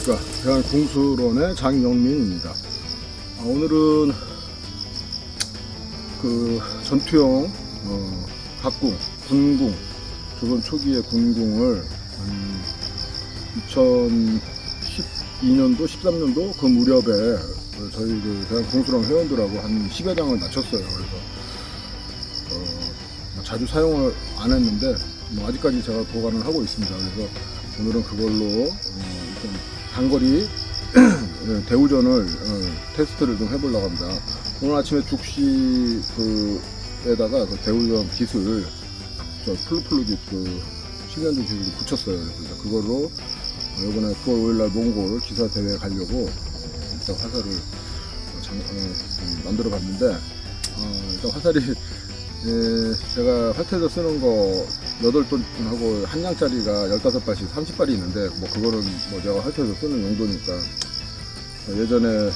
안녕하십니까. 대한공수론의 장영민입니다. 오늘은 그 전투용 각궁, 군궁, 조선 초기의 군궁을 2012년도, 13년도 그 무렵에 저희 그 대한공수론 회원들하고 한 10여 장을 맞췄어요. 그래서 자주 사용을 안 했는데 아직까지 제가 보관을 하고 있습니다. 그래서 오늘은 그걸로 좀 단거리 대우전을 테스트를 좀 해보려고 합니다. 오늘 아침에 죽시에다가 그 대우전 깃을 플루깃 그 실련전 깃으로 붙였어요. 그래서 그걸로 이번에 9월 5일날 몽골 기사 대회에 가려고 일단 화살을 만들어 봤는데 일단 화살이 제가 활태에서 쓰는 거 8돈하고 한 양짜리가 15발씩 30발이 있는데 그거는 제가 활태에서 쓰는 용도니까 예전에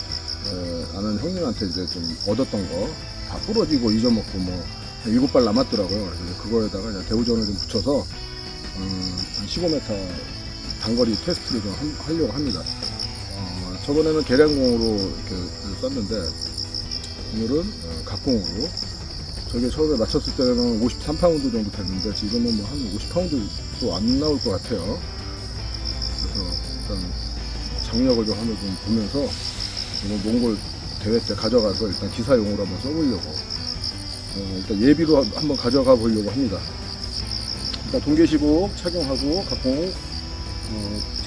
아는 형님한테 이제 좀 얻었던 거 다 부러지고 잊어먹고 한 7발 남았더라고요. 그래서 그거에다가 그냥 대우전을 좀 붙여서 한 15m 단거리 테스트를 좀 하려고 합니다. 저번에는 계량공으로 이렇게 쐈는데 오늘은 각공으로. 저게 처음에 맞췄을 때는 53파운드 정도 됐는데 지금은 한 50파운드도 안 나올 것 같아요. 그래서 일단 장력을 좀 한번 좀 보면서 오늘 몽골 대회 때 가져가서 일단 기사용으로 한번 써보려고 일단 예비로 한번 가져가 보려고 합니다. 일단 동계시복 착용하고 각공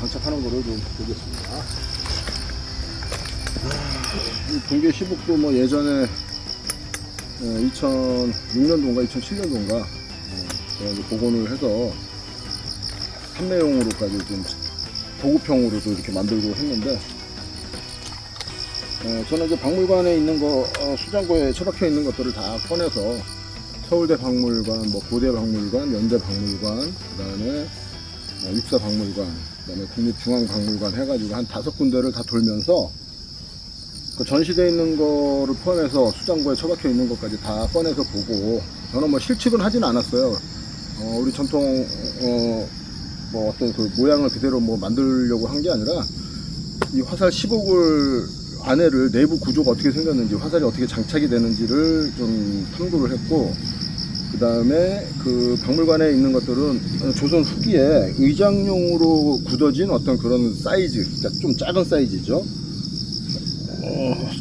장착하는 거를 좀 보겠습니다. 이 동계시복도 예전에 2006년도인가 2007년도인가 제가 복원을 해서 판매용으로까지 좀 보급형으로도 이렇게 만들고 했는데 저는 이제 박물관에 있는 거 수장고에 처박혀 있는 것들을 다 꺼내서 서울대 박물관, 고대 박물관, 연대 박물관, 그 다음에 육사 박물관, 그 다음에 국립중앙박물관 해가지고 한 5군데를 다 돌면서 그 전시되어 있는 거를 포함해서 수장고에 처박혀 있는 것까지 다 꺼내서 보고 저는 실측은 하진 않았어요. 우리 전통 어떤 그 모양을 그대로 만들려고 한 게 아니라 이 화살 15굴 안에를 내부 구조가 어떻게 생겼는지 화살이 어떻게 장착이 되는지를 좀 탐구를 했고 그 다음에 그 박물관에 있는 것들은 조선 후기에 의장용으로 굳어진 어떤 그런 사이즈, 그러니까 좀 작은 사이즈죠.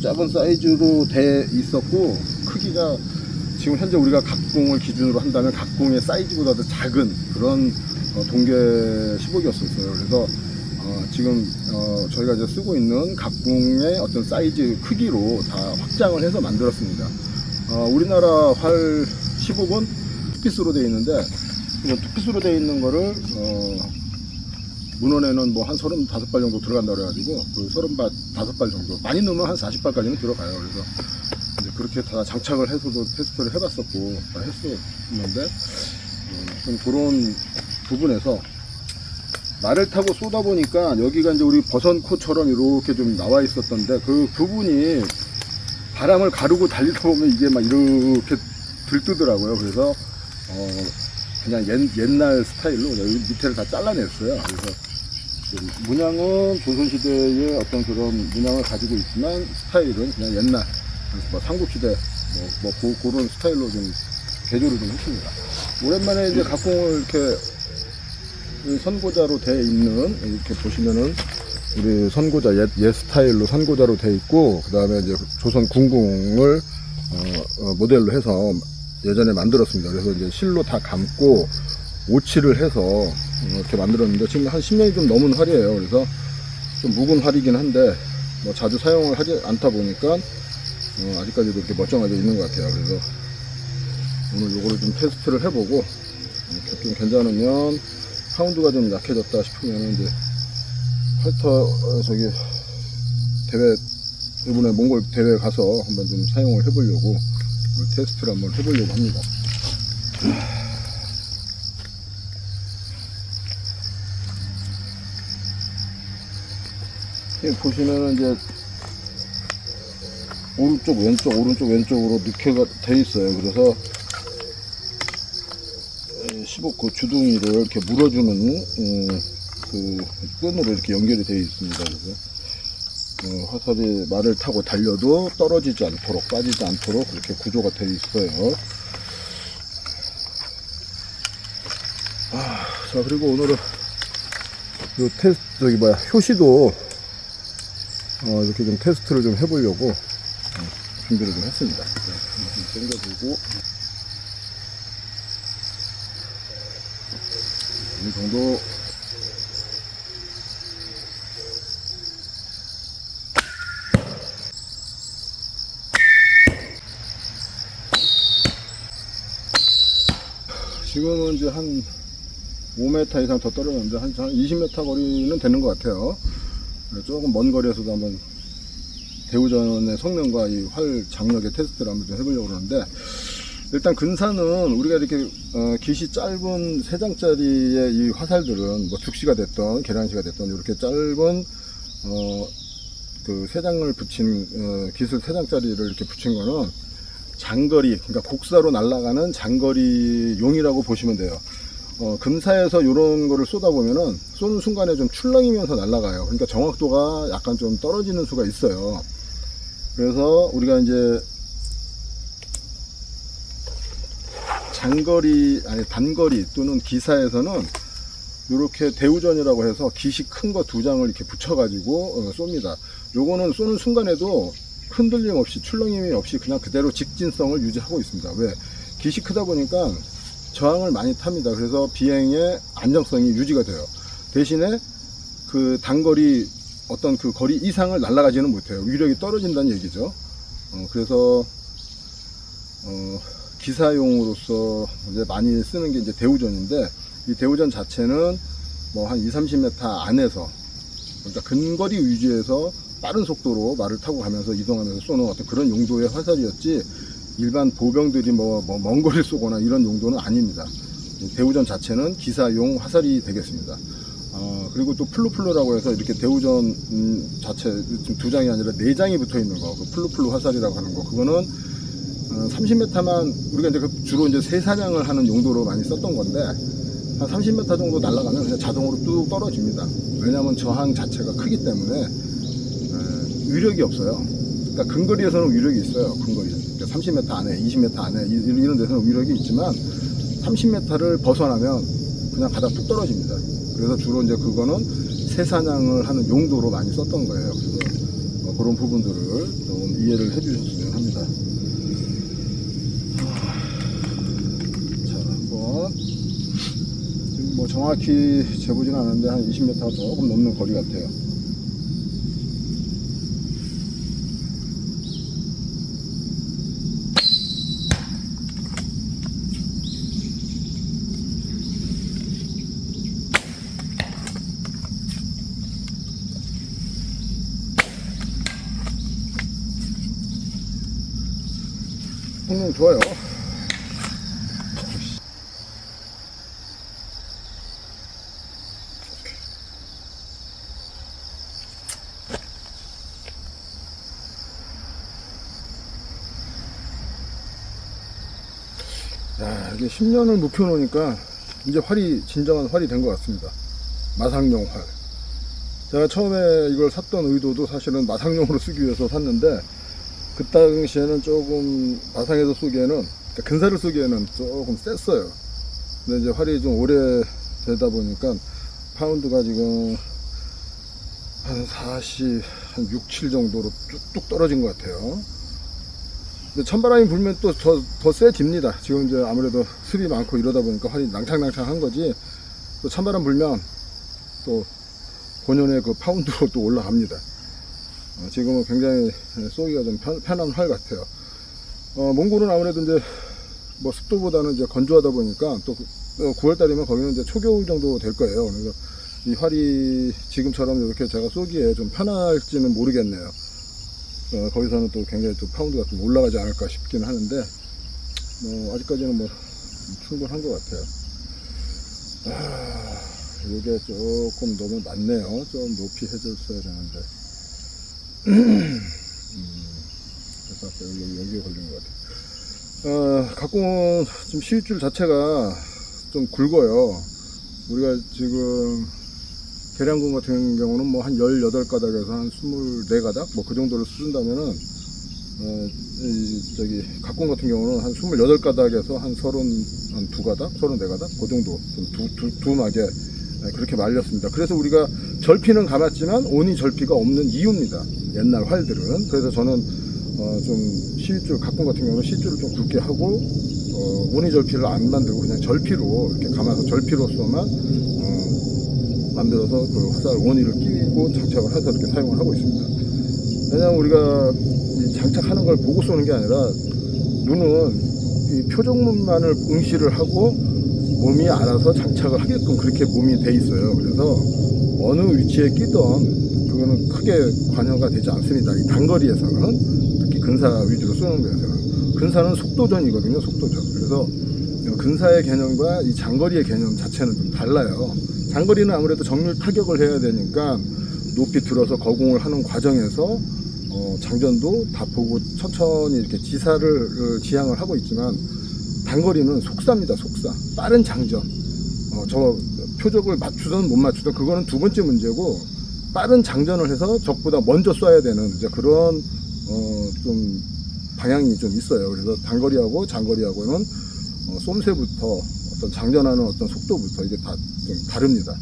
작은 사이즈로 돼 있었고 크기가 지금 현재 우리가 각궁을 기준으로 한다면 각궁의 사이즈보다 더 작은 그런 동계 시복이었었어요. 그래서 지금 저희가 이제 쓰고 있는 각궁의 어떤 사이즈 크기로 다 확장을 해서 만들었습니다. 우리나라 활 시복은 투피스로 되어 있는데 투피스로 되어 있는 거를 문헌에는 한 35발 정도 들어간다 그래가지고 그 35발 정도 많이 넣으면 한 40발까지는 들어가요. 그래서 이제 그렇게 다 장착을 해서도 테스트를 해봤었고 다 했었는데 좀 그런 부분에서 날을 타고 쏘다 보니까 여기가 이제 우리 버선코처럼 이렇게 좀 나와 있었던데 그 부분이 바람을 가르고 달리다 보면 이게 이렇게 들뜨더라고요. 그래서 그냥 옛날 스타일로 여기 밑에를 다 잘라냈어요. 그래서 문양은 조선시대의 어떤 그런 문양을 가지고 있지만 스타일은 그냥 옛날 삼국시대 그런 스타일로 좀 개조를 좀 했습니다. 오랜만에 이제 각궁을 이렇게 선고자로 되어 있는 이렇게 보시면은 우리 선고자 옛 스타일로 선고자로 되어 있고 그 다음에 이제 조선 군궁을 모델로 해서 예전에 만들었습니다. 그래서 이제 실로 다 감고 오칠을 해서 이렇게 만들었는데 지금 한 10년이 좀 넘은 활이에요. 그래서 좀 묵은 활이긴 한데 자주 사용을 하지 않다 보니까 아직까지도 이렇게 멀쩡하게 있는 것 같아요. 그래서 오늘 요거를 좀 테스트를 해보고 이렇게 좀 괜찮으면 파운드가 좀 약해졌다 싶으면 이제 활터 대회 이번에 몽골 대회 가서 한번 좀 사용을 해보려고 테스트를 한번 해보려고 합니다. 보시면은 이제 오른쪽 왼쪽으로 넣게가 돼 있어요. 그래서 15그 주둥이를 이렇게 물어주는 그 끈으로 이렇게 연결이 되어 있습니다. 그래서 화살이 말을 타고 달려도 떨어지지 않도록, 빠지지 않도록 그렇게 구조가 되어 있어요. 자, 그리고 오늘은 요 효시도 이렇게 좀 테스트를 좀 해보려고 준비를 좀 했습니다. 좀 당겨주고 이 정도. 지금은 이제 한 5m 이상 더 떨어졌는데 한 20m 거리는 되는 것 같아요. 조금 먼 거리에서도 한번 대우전의 성능과 이 활 장력의 테스트를 한번 좀 해보려고 그러는데, 일단 근사는 우리가 이렇게 깃이 짧은 3장짜리의 이 화살들은 뭐 죽시가 됐던 계량시가 됐던 이렇게 짧은 그 3장을 붙인 깃을 3장짜리를 이렇게 붙인 거는 장거리, 그러니까 곡사로 날아가는 장거리 용이라고 보시면 돼요. 금사에서 이런 거를 쏘다 보면은 쏘는 순간에 좀 출렁이면서 날아가요. 그러니까 정확도가 약간 좀 떨어지는 수가 있어요. 그래서 우리가 이제 단거리 또는 기사에서는 이렇게 대우전이라고 해서 깃이 큰 거 2장을 이렇게 붙여가지고 쏩니다. 요거는 쏘는 순간에도 흔들림 없이, 출렁임이 없이 그냥 그대로 직진성을 유지하고 있습니다. 왜? 깃이 크다 보니까 저항을 많이 탑니다. 그래서 비행의 안정성이 유지가 돼요. 대신에 그 단거리 어떤 그 거리 이상을 날아가지는 못해요. 위력이 떨어진다는 얘기죠. 그래서 기사용으로서 이제 많이 쓰는 게 이제 대우전인데, 이 대우전 자체는 뭐 한 20-30m 안에서, 그러니까 근거리 위주에서 빠른 속도로 말을 타고 가면서 이동하면서 쏘는 어떤 그런 용도의 화살이었지, 일반 보병들이 먼 거리를 쏘거나 이런 용도는 아닙니다. 대우전 자체는 기사용 화살이 되겠습니다. 그리고 또 플루플루라고 해서 이렇게 대우전 자체 2장이 아니라 4장이 붙어 있는 거, 그 플루플루 화살이라고 하는 거, 그거는 30m만 우리가 이제 주로 이제 세사냥을 하는 용도로 많이 썼던 건데, 한 30m 정도 날아가면 그냥 자동으로 뚝 떨어집니다. 왜냐하면 저항 자체가 크기 때문에 위력이 없어요. 그러니까 근거리에서는 위력이 있어요. 근거리. 그러니까 30m 안에, 20m 안에 이런 데서는 위력이 있지만 30m를 벗어나면 그냥 바닥 뚝 떨어집니다. 그래서 주로 이제 그거는 새사냥을 하는 용도로 많이 썼던 거예요. 그래서 그런 부분들을 좀 이해를 해주셨으면 합니다. 자, 한번 지금 뭐 정확히 재보지는 않았는데 한 20m가 조금 넘는 거리 같아요. 성능 좋아요. 야, 이게 10년을 묵혀놓으니까 이제 활이 진정한 활이 된 것 같습니다. 마상용 활. 제가 처음에 이걸 샀던 의도도 사실은 마상용으로 쓰기 위해서 샀는데, 그 당시에는 조금 마상에서 쏘기에는, 그러니까 근사를 쏘기에는 조금 셌어요. 근데 이제 활이 좀 오래 되다 보니까 파운드가 지금 한 6, 7 정도로 뚝뚝 떨어진 것 같아요. 근데 찬바람이 불면 또 더 세집니다. 지금 이제 아무래도 습이 많고 이러다 보니까 활이 낭창낭창한 거지, 또 찬바람 불면 또 본연의 그 파운드로 또 올라갑니다. 지금은 굉장히 쏘기가 좀 편한 활 같아요. 몽골은 아무래도 이제 뭐 습도보다는 이제 건조하다 보니까 또 9월달이면 거기는 이제 초겨울 정도 될 거예요. 그래서 이 활이 지금처럼 이렇게 제가 쏘기에 좀 편할지는 모르겠네요. 거기서는 또 굉장히 또 파운드가 좀 올라가지 않을까 싶긴 하는데, 아직까지는 뭐 충분한 것 같아요. 이게 조금 너무 낮네요. 좀 높이 해줬어야 되는데. 그래서 여기에 걸린 것 같아요. 각공은 좀 시윗줄 자체가 좀 굵어요. 우리가 지금 계량군 같은 경우는 뭐 한 18가닥에서 한 24가닥 뭐 그 정도를 쓴다면은 저기 각군 같은 경우는 한 28가닥에서 한 32가닥, 34가닥 그 정도 두 막에 그렇게 말렸습니다. 그래서 우리가 절피는 감았지만 온이 절피가 없는 이유입니다. 옛날 활들은. 그래서 저는 좀 시위줄, 각군 같은 경우는 시위줄을 좀 굵게 하고 온이 절피를 안 만들고 그냥 절피로 이렇게 감아서 절피로서만 만들어서 그 화살 원위를 끼고 장착을 해서 이렇게 사용을 하고 있습니다. 왜냐하면 우리가 이 장착하는 걸 보고 쏘는 게 아니라 눈은 이 표적문만을 응시를 하고 몸이 알아서 장착을 하게끔 그렇게 몸이 돼 있어요. 그래서 어느 위치에 끼던 그거는 크게 관여가 되지 않습니다. 이 단거리에서는 특히 근사 위주로 쏘는 거에서는 근사는 속도전이거든요. 속도전. 그래서 근사의 개념과 이 장거리의 개념 자체는 좀 달라요. 장거리는 아무래도 정밀 타격을 해야 되니까 높이 들어서 거공을 하는 과정에서 장전도 다 보고 천천히 이렇게 지향을 하고 있지만 단거리는 속사입니다. 속사. 빠른 장전. 저 표적을 맞추든 못 맞추든 그거는 두 번째 문제고 빠른 장전을 해서 적보다 먼저 쏴야 되는 이제 그런 좀 방향이 좀 있어요. 그래서 단거리하고 장거리하고는 쏨새부터 어떤 장전하는 어떤 속도부터 이게 다 좀 다릅니다.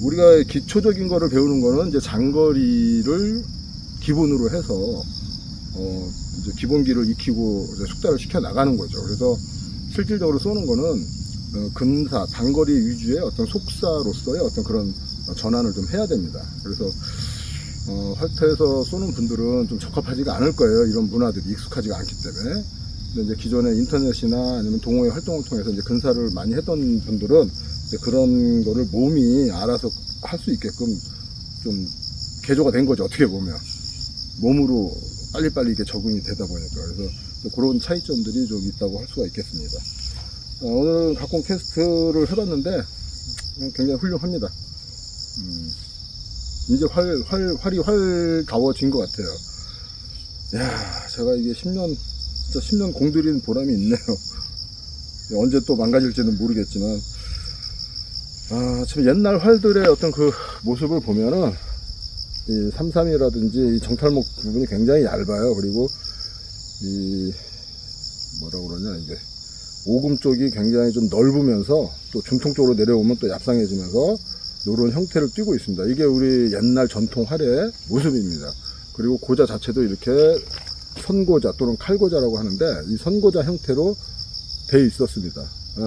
우리가 기초적인 거를 배우는 거는 이제 장거리를 기본으로 해서 이제 기본기를 익히고 이제 숙달을 시켜 나가는 거죠. 그래서 실질적으로 쏘는 거는 근사, 단거리 위주의 어떤 속사로서의 어떤 그런 전환을 좀 해야 됩니다. 그래서 활터에서 쏘는 분들은 좀 적합하지가 않을 거예요. 이런 문화들이 익숙하지가 않기 때문에. 근데 이제 기존에 인터넷이나 아니면 동호회 활동을 통해서 이제 근사를 많이 했던 분들은 이제 그런 거를 몸이 알아서 할 수 있게끔 좀 개조가 된 거죠. 어떻게 보면 몸으로 빨리빨리 이게 적응이 되다 보니까. 그래서 그런 차이점들이 좀 있다고 할 수가 있겠습니다. 오늘 각공 테스트를 해봤는데 굉장히 훌륭합니다. 이제 활이 활다워진 것 같아요. 야, 제가 이게 10년 공들인 보람이 있네요. 언제 또 망가질지는 모르겠지만, 참 옛날 활들의 어떤 그 모습을 보면은, 이 33이라든지 이 정탈목 부분이 굉장히 얇아요. 그리고, 뭐라고 그러냐, 이제, 오금 쪽이 굉장히 좀 넓으면서, 또 중통 쪽으로 내려오면 또 얍상해지면서, 이런 형태를 띠고 있습니다. 이게 우리 옛날 전통 활의 모습입니다. 그리고 고자 자체도 이렇게 선고자 또는 칼고자라고 하는데 이 선고자 형태로 돼 있었습니다.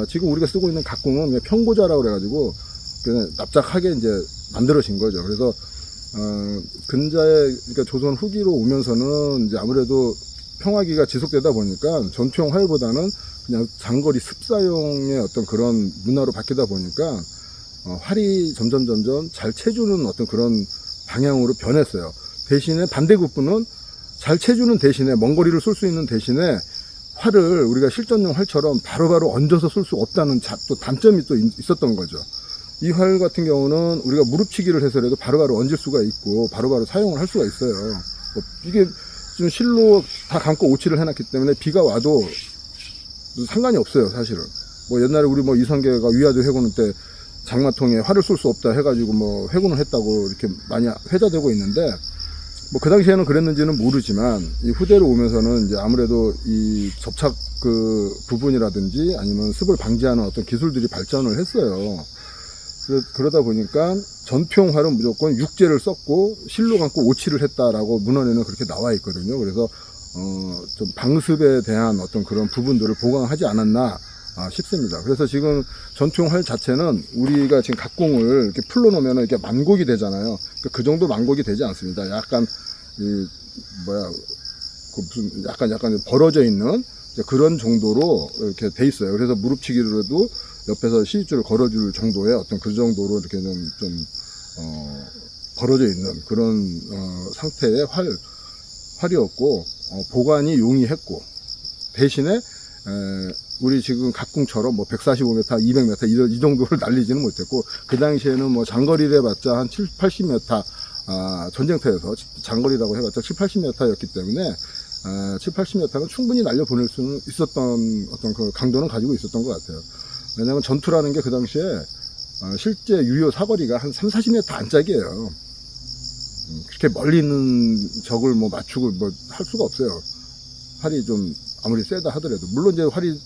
지금 우리가 쓰고 있는 각공은 그냥 평고자라고 그래가지고 그냥 납작하게 이제 만들어진 거죠. 그래서 근자의 그러니까 조선 후기로 오면서는 이제 아무래도 평화기가 지속되다 보니까 전투용 활보다는 그냥 장거리 습사용의 어떤 그런 문화로 바뀌다 보니까 활이 점점 잘 채주는 어떤 그런 방향으로 변했어요. 대신에 반대급부는 잘 채주는 대신에 먼 거리를 쏠 수 있는 대신에 활을 우리가 실전용 활처럼 바로바로 얹어서 쏠 수 없다는 또 단점이 또 있었던 거죠. 이 활 같은 경우는 우리가 무릎치기를 해서라도 바로바로 얹을 수가 있고 바로바로 사용을 할 수가 있어요. 이게 좀 실로 다 감고 오치를 해놨기 때문에 비가 와도 상관이 없어요, 사실은. 뭐 옛날에 우리 뭐 이성계가 위화도 해군을 때 장마통에 활을 쏠 수 없다 해가지고 뭐 회군을 했다고 이렇게 많이 회자되고 있는데 뭐 그 당시에는 그랬는지는 모르지만 이 후대로 오면서는 이제 아무래도 이 접착 그 부분이라든지 아니면 습을 방지하는 어떤 기술들이 발전을 했어요. 그러다 보니까 전투용 활은 무조건 육재를 썼고 실로 감고 오치를 했다라고 문헌에는 그렇게 나와 있거든요. 그래서 좀 방습에 대한 어떤 그런 부분들을 보강하지 않았나 싶습니다. 그래서 지금 전투용 활 자체는 우리가 지금 각공을 이렇게 풀러놓으면 이렇게 만곡이 되잖아요. 그 정도 만곡이 되지 않습니다. 약간 무슨 약간 벌어져 있는 그런 정도로 이렇게 돼 있어요. 그래서 무릎치기로도 옆에서 시집줄을 걸어줄 정도의 어떤 그 정도로 이렇게 좀 벌어져 있는 그런 상태의 활이었고 보관이 용이했고 대신에 우리 지금 각궁처럼 뭐 145m, 200m 이 정도를 날리지는 못했고 그 당시에는 뭐 장거리를 해봤자 한 7, 80m 전쟁터에서 장거리라고 해봤자 7, 80m였기 때문에 7, 80m는 충분히 날려보낼 수는 있었던 어떤 그 강도는 가지고 있었던 것 같아요. 왜냐하면 전투라는 게 그 당시에 실제 유효 사거리가 한 3-40m 안짝이에요. 그렇게 멀리 있는 적을 뭐 맞추고 뭐 할 수가 없어요. 활이 좀 아무리 세다 하더라도. 물론 이제 활이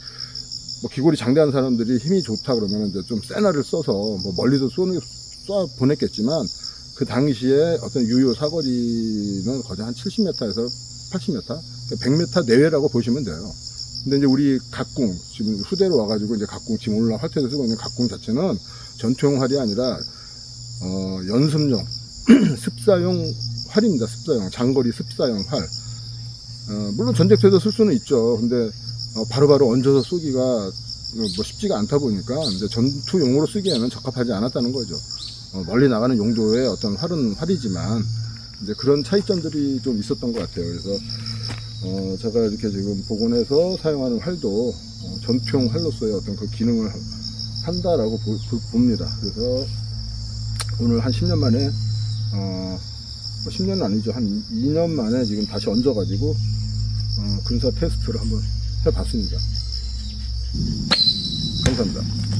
뭐 기골이 장대한 사람들이 힘이 좋다 그러면 이제 좀 센 활을 써서 뭐 멀리도 쏴 보냈겠지만, 그 당시에 어떤 유효 사거리는 거의 한 70m에서 80m, 100m 내외라고 보시면 돼요. 근데 이제 우리 각궁, 지금 후대로 와가지고 이제 각궁, 지금 오늘날 활태에서 쓰고 있는 각궁 자체는 전투용 활이 아니라, 연습용, 습사용 활입니다. 습사용, 장거리 습사용 활. 물론 전쟁터에도 쓸 수는 있죠. 근데, 바로바로 얹어서 쏘기가 뭐 쉽지가 않다 보니까 이제 전투용으로 쓰기에는 적합하지 않았다는 거죠. 멀리 나가는 용도의 어떤 활은 활이지만, 이제 그런 차이점들이 좀 있었던 것 같아요. 그래서, 제가 이렇게 지금 복원해서 사용하는 활도, 전투용 활로서의 어떤 그 기능을 한다라고 봅니다. 그래서 오늘 한 10년 만에, 뭐 10년은 아니죠. 한 2년 만에 지금 다시 얹어가지고, 근사 테스트를 한번 해봤습니다. 감사합니다.